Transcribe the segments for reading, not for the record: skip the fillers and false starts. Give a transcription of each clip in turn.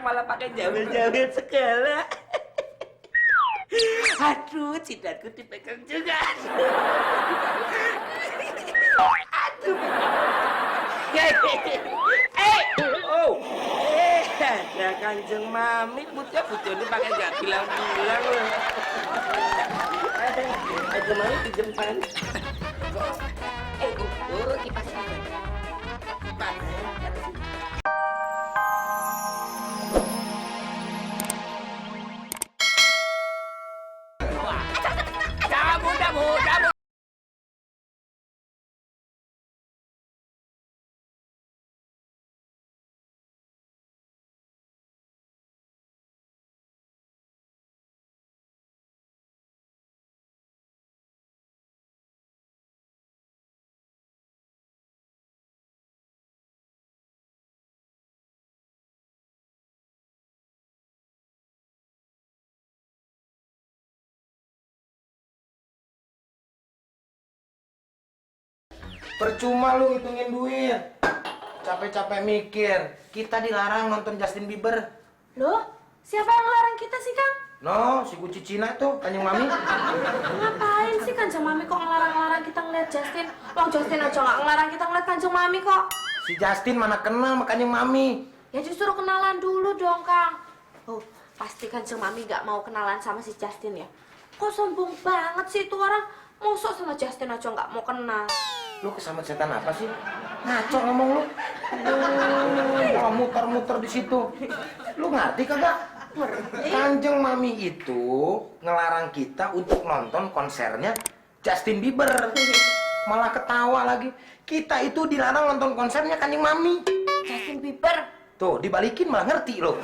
malah pakai jawil-jawil segala. Aduh, jidatku dipegang juga. Aduh. Ada Kanjeng Mami, bocah-bocah pakai nggak bilang-bilang loh. Kanjeng Mami pinjem pan. Kipas ini. Kipas. Jamu. Percuma lu ngitungin duit. Capek-capek mikir. Kita dilarang nonton Justin Bieber. Loh, siapa yang ngelarang kita sih, Kang? No, si kuci Cina tuh, Kanjeng Mami. Ngapain sih Kanjeng Mami kok ngelarang-larang kita ngeliat Justin? Wong Justin aja nggak ngelarang kita ngeliat Kanjeng Mami kok. Si Justin mana kenal sama Kanjeng Mami. Ya justru kenalan dulu dong, Kang. Oh, pasti Kanjeng Mami nggak mau kenalan sama si Justin ya? Kok sombong banget sih itu orang? Mosok sama Justin aja nggak mau kenal. Lu kesamet setan apa sih? Ngaco ngomong lu. Malah muter-muter di situ. Lu ngerti kagak? Kanjeng Mami itu ngelarang kita untuk nonton konsernya Justin Bieber. Malah ketawa lagi. Kita itu dilarang nonton konsernya Kanjeng Mami. Justin Bieber? Tuh, dibalikin malah ngerti lo.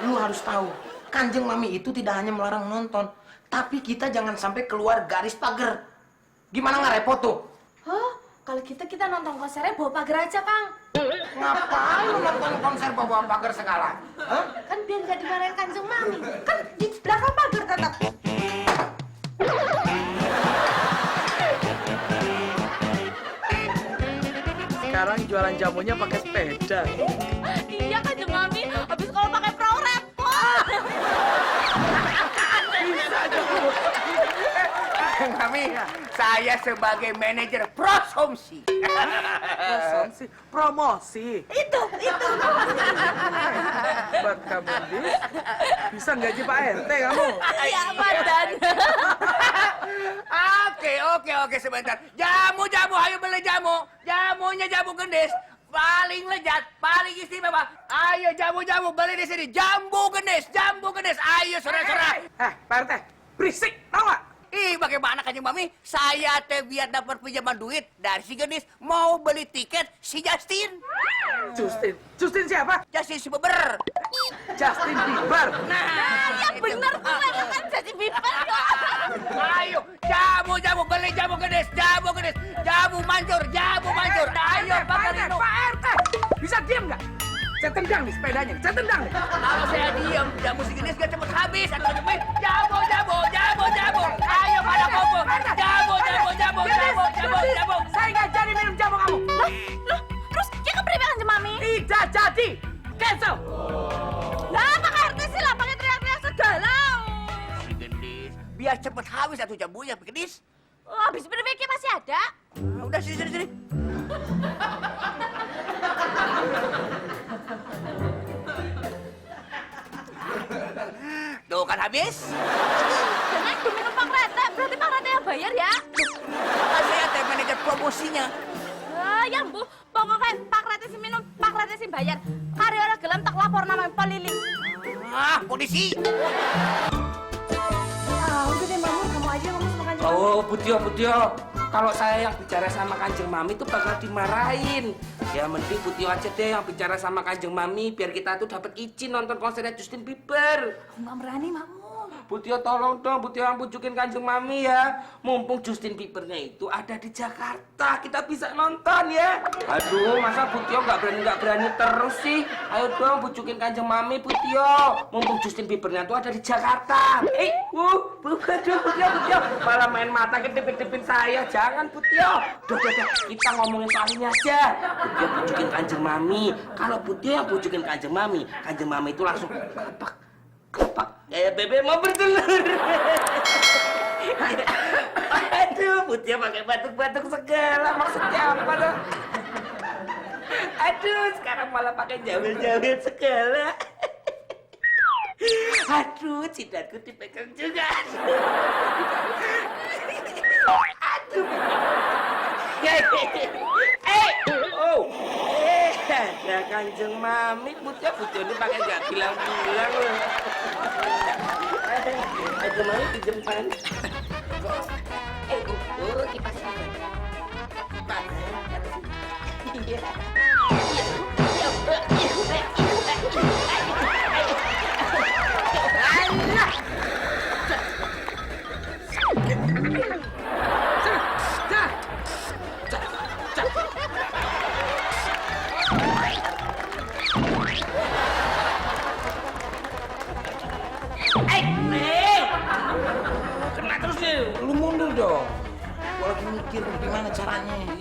Lu harus tahu, Kanjeng Mami itu tidak hanya melarang nonton, tapi kita jangan sampai keluar garis pagar. Gimana nggak repot tuh? Hah? Kalau kita nonton konsernya bawa pagar aja, Kang. Ngapain lu nonton konser bawa pagar segala? Hah? Kan biar nggak dimarahin Kanjeng Mami. Kan di belakang pagar tetap. Sekarang jualan jamunya pakai sepeda. Iya Kanjeng Mami, habis kalau pakai perahu repot. Bisa dong. Kami, saya sebagai manajer prosomsi. Promosi, promosi. Itu. Buat kamu, Dis. Bisa gaji Pak RT kamu? Iya, badan. Oke, sebentar. Jamu, ayo beli jamu. Jamunya jamu gendis. Paling lezat, paling istimewa. Ayo jamu beli di sini. Jambu gendis. Ayo sore-sore. Pak RT, berisik, tau gak? Ih, bagaimana Kanjeng Mami? Saya teh biar dapat pinjaman duit dari si gendis mau beli tiket si Justin. Justin siapa? Justin si Bieber. Justin Bieber. Nah, Yang bener tuh kan Justin Bieber. Ayo, jamu beli jamu gendis. Jamu manjur. Ayo, Pak bakal RT, minum. Pak RT. Bisa diam gak? Saya tendang nih sepedanya, saya tendang nih. Kalau saya diam, jamu si gendis gak cepet habis. Atau cepet, jamu. Ayo pada kumpul. Jamu. Saya nggak jadi minum jamu kamu. Loh, terus dia kepriwe Kanjeng Mami? Tidak jadi. Cancel. Lah, pakai RT sih lah, pakai teriak-teriak segala. Si gendis, biar cepet habis satu jamunya, gendis. Oh, habis berpikir masih ada. Udah sini. Tuh kan habis. Karena itu minum Pak Rete, berarti Pak Rete yang bayar ya? Saya teh manajer promosinya. Yang bu, pokoknya Pak Rete sih minum, Pak Rete sih bayar. Karyawan gelem tak lapor nama polisi. Polisi. Udah deh Mamur, kamu aja ngomong sama Kanjeng Mami. Oh, Putio. Kalau saya yang bicara sama Kanjeng Mami itu bakal dimarahin. Ya mending Putio aja deh yang bicara sama Kanjeng Mami biar kita tuh dapat izin nonton konsernya Justin Bieber. Aku nggak berani Mamur. Bu Tio tolong dong, Bu Tio yang pujukin Kanjeng Mami ya. Mumpung Justin Biebernya itu ada di Jakarta, kita bisa nonton ya. Aduh, masa Bu Tio nggak berani terus sih? Ayo dong, pujukin Kanjeng Mami, Bu Tio. Mumpung Justin Biebernya itu ada di Jakarta. Bukan dong, Bu Tio. Malah main mata kedip-kedipin saya. Jangan, Bu Tio. Udah, kita ngomongin soal ini aja. Bu Tio pujukin Kanjeng Mami. Kalau Bu Tio yang pujukin Kanjeng Mami itu langsung kepak. Kayak bebek mau bertelur. Aduh, Bu Tio pakai batuk-batuk segala. Maksudnya apa dong? Aduh, sekarang malah pakai jawil-jawil segala. Aduh, cidatku dipegang juga. Aduh. Ada Kanjeng Mami, Bu Tio ini pakai nggak bilang-bilang loh. Kanjeng Mami pinjempan. Kipasnya. Iya. Kena terus nih, lu mundur dong. Gua lagi mikir gimana caranya. Aku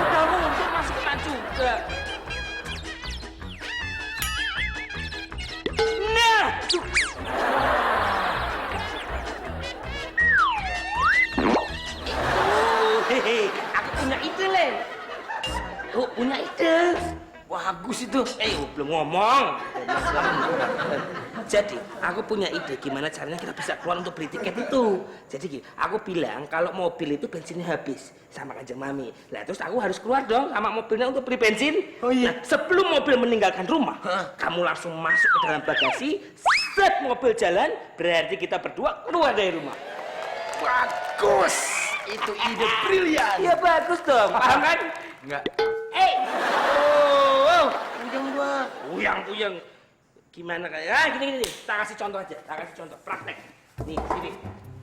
udah mundur masih kena juga. Nah, aku punya ide, Len. Oh, punya ide. Bagus itu. Belum ngomong. Jadi, aku punya ide gimana caranya kita bisa keluar untuk beli tiket itu. Jadi gini, aku bilang kalau mobil itu bensinnya habis sama Kanjeng Mami. Lah terus aku harus keluar dong sama mobilnya untuk beli bensin. Oh iya. Nah, sebelum mobil meninggalkan rumah, kamu langsung masuk ke dalam bagasi, set mobil jalan, berarti kita berdua keluar dari rumah. Bagus. Itu ide brilian. Iya bagus dong. Paham kan? Enggak. Puyang. Gimana kayak? Gini. Tak kasih contoh aja. Praktek. Nih, sini.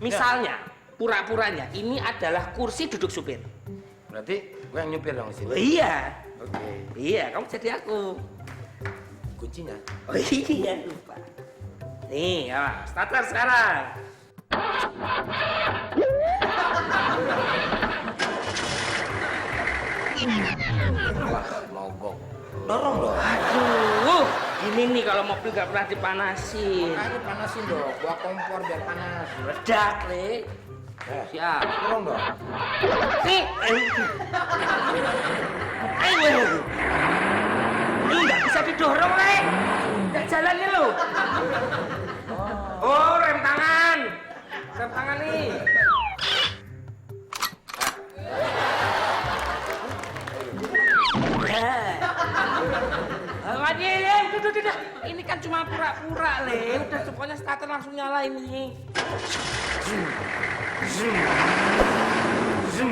Misalnya, pura-puranya ini adalah kursi duduk supir. Berarti gue yang nyupir dong sini. Oh, iya. Oke. Iya, kamu jadi aku. Kuncinya. Oh iya, lupa. Nih, ya, starter sekarang. Wah, mogok. Dorong dong. Aduh, gini nih kalau mobil gak pernah dipanasin. Makanya panasin dong, bawa kompor biar panas. Ledak, Le. Siap. Dorong dong. Nih. Ayo. Ini nggak bisa didorong, Le. Nggak jalannya lo. Oh, rem tangan. Rem tangan nih. Udah. Ini kan cuma pura-pura, Le. Udah pokoknya starter langsung nyala ini. Zoom.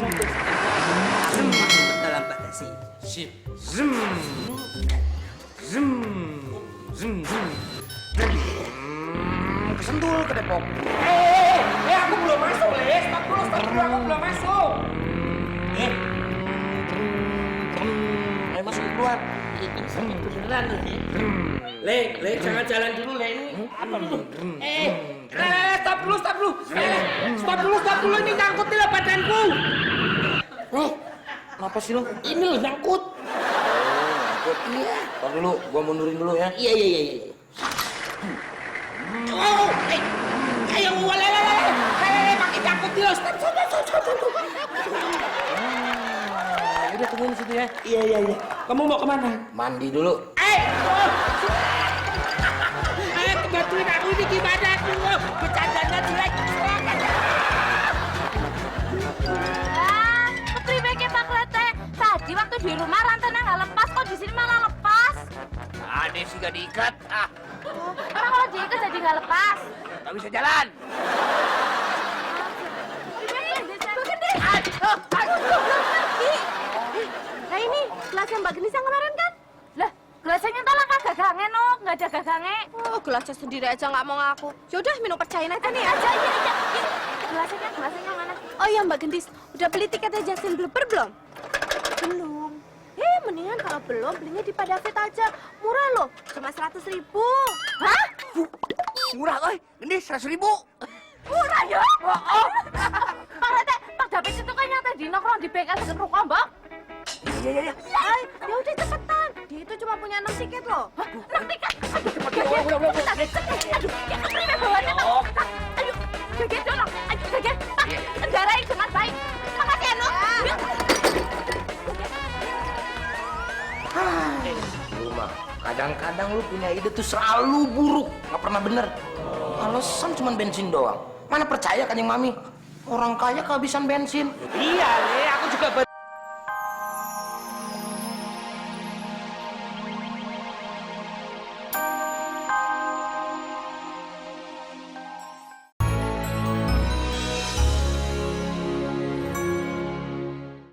Masuk ke dalam bagasi. Sip. Kesentul ke Depok. Aku belum masuk, Le. Stop dulu, aku belum masuk. Ayo masuk keluar. Ini sakit beneran, Le. Le, jangan jalan dulu, Le. Ini apa dulu? Stop dulu. Ini nyangkut di badanku. Kenapa sih lo? Ini loh, nyangkut. Nyangkut? Iya. Tar dulu, gua mundurin dulu ya. Iya. Ayo, pakai nyangkut dulu. Stop. Udah tungguin di situ ya. Iya. Kamu mau kemana? Mandi dulu. Bantuin aku ini gimana? Bercandanya jelek. Kepribeke Pak Klete. Tadi waktu di rumah rantannya nggak lepas, kok di sini malah lepas. Ada sih gak diikat. Emang kalau diikat jadi nggak lepas? Gak bisa jalan. Nah ini gelasnya Mbak Genis yang kemarin kan? Lah, gelasnya entah lah kagak gange, no. Nggak ada gagange. Oh, gelasnya sendiri aja nggak mau ngaku. Yaudah, minum percayain aja nih. Aja. Gelasnya mana? Oh iya, Mbak Gendis. Udah beli tiketnya Justin Bieber belum? Belum. Mendingan kalau belum, belinya di Padafit aja. Murah loh, cuma 100.000. Hah? Murah, oi. Gendis, 100.000. Murah ya? Oh. Pak Rete, Pak David itu kan nyata di nongkrong di bengkel dengan rokok, Mbak. Iya. Ya udah cepetan. Dia itu cuma punya 6 tiket loh. 6 tiket? Aduh, aduh, ya keprime bawahnya, Pak. Ayo, Gege dorong. Ayo, Gege. Pak, kendarain dengan baik. Makasih ya, Nuk. Lu mah, kadang-kadang lu punya ide tuh selalu buruk, nggak pernah bener. Alasan cuma bensin doang. Mana percaya kan yang mami? Orang kaya kehabisan bensin. Iya, Le, aku juga baru